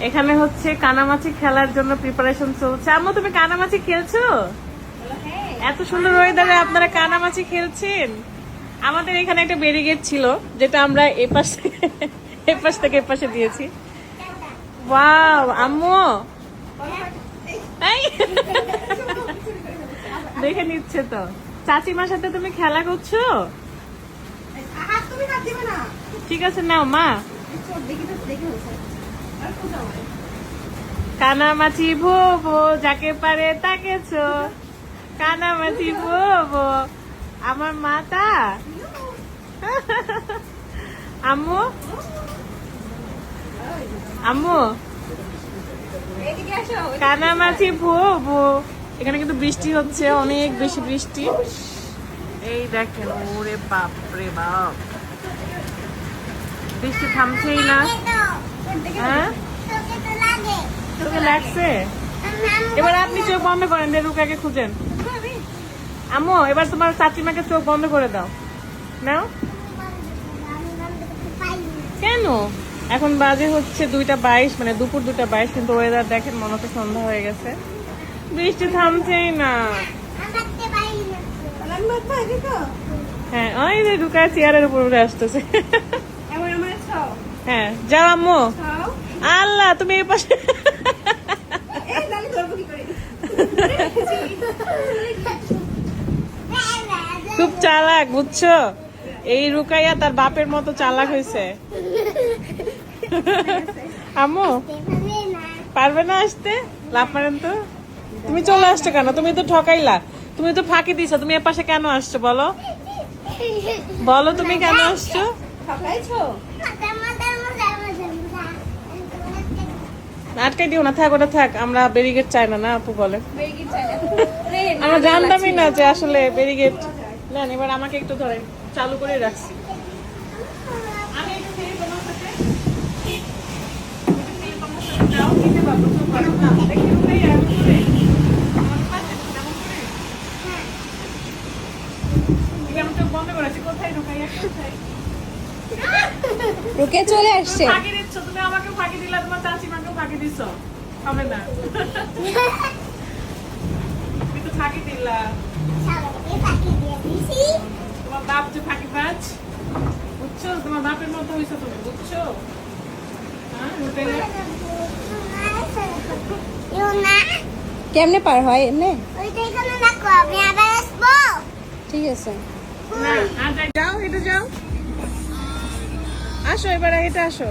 এখানে হচ্ছে কানামাছি খেলার জন্য প্রিপারেশন চলছে। আম্মু তুমি কানামাছি খেলছো? এত সুন্দর ওয়েদারে আপনারা কানামাছি খেলছেন। আমাদের এখানে একটা ব্যারিকেড ছিল যেটা আমরা এপাশ থেকে এপাশে দিয়েছি। ওয়াও আম্মু এই দেখে নিচ্ছে তো। চাচিমার সাথে তুমি খেলা করছো? ঠিক আছে নাও মা। কানামাছি ভো ভো যাকে পারে তাকেছো, কানামাছি ভো ভো আমার মাতা। আম্মু আম্মু কানামাছি ভো ভো। এখানে কিন্তু বৃষ্টি হচ্ছে, অনেক বেশি বৃষ্টি। এই দেখেন, ওরে বাপ রে বাপ, বৃষ্টি থামছেই না। হ্যাঁ তোকে লাগছে? এবার আপনি চোখ বন্ধ করেন, রুকাকে খুঁজেন। আম্মু এবার তোমার চাচিমাকে চোখ বন্ধ করে দাও। নাও। কেন? এখন বাজে হচ্ছে 2:22, মানে দুপুর 2:22, কিন্তু ওয়েদার দেখেন মনে হচ্ছে সন্ধ্যা হয়ে গেছে, বৃষ্টি থামছেই না। হ্যাঁ ওই যে ঢুকায় চেয়ারের উপর উঠে আসতেছে। হ্যাঁ যাও আম্মু। আল্লাহ তুমি এই পাশে। খুব চালাক বুঝছো, এই রুকাইয়া তার বাপের মতো চালাক হয়েছে। আম্মু পারবে না আসতে? লাভ মারেন তো। তুমি চলে আসছো কেন? তুমি তো ঠকাইলা, তুমি তো ফাঁকি দিছো। তুমি এর পাশে কেন আসছো বলো? বলো তুমি কেন আসছো? আটকাই দিও না, থাক ওটা থাক। আমরা ব্যারিকেড চাই না, না আপু বলে। আমরা জানতামই না যে আসলে ব্যারিকেড নেন। এবার আমাকে একটু ধরে চালু করে রাখছি। রুকে চলে আসছে। ফাঁকি দিচ্ছ তুমি, আমাকে ফাঁকি দিলা, তোমার চাচিমাকেও ফাঁকি দিচ্ছ। হবে না, তুমি তো ফাঁকি দিলা। তোমার বাপ যে ফাঁকি বাজ, বুঝছো? তোমার বাপের মতো হয়েছে তুমি, বুঝছো? কেমনে পার হয় এমনি? ঠিক আছে যাও, হেঁটে যাও। আসো এবার, হেঁটে আসো।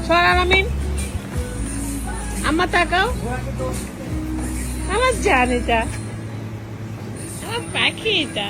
সরান আমিন, আম্মা তাকাও। আমার জান এটা, আমার পাখি এটা।